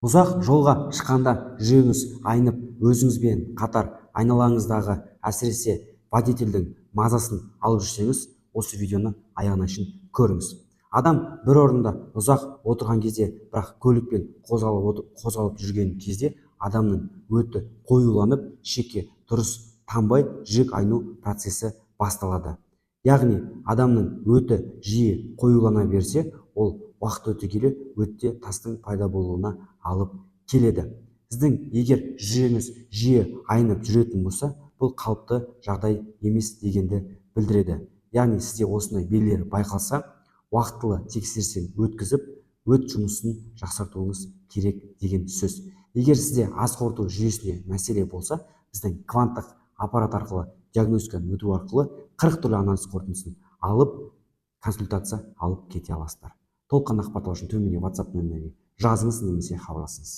Ұзақ жолға шыққанда жүрегіңіз айнып, өзіңізбен қатар айналаңыздағы, әсіресе водительдің мазасын алып жүрсеңіз, осы видеоны аяғына шейін көріңіз. Адам бір орында ұзақ отырған кезде, бірақ көлікпен қозғалып жүрген кезде адамның өті қоюланып, шекке дұрыс тамбай, жүрек айну процесі басталады. Яғни адамның өті жиі қоюлана берсе, ол уақыт өте келе өтте тастың пайда болуына алып келеді. Сіздің егер жүрегіңіз жиі айнып жүретін болса, бұл қалыпты жағдай емес дегенді білдіреді. Яғни сізде осындай белгілер байқалса, уақытылы тексерістен өткізіп, өт жұмысын жақсартуыңыз керек деген сөз. Егер сізде ас қорыту жүйесіне мәселе болса, біздің кванттық аппарат арқылы диагностикадан өту арқылы 40 түрлі анализ қорытындысын алып, консультация алып кете аласыздар. Толыққанды ақпарат үшін төменде WhatsApp нөміріне жазыңыз немесе хабарласыңыз.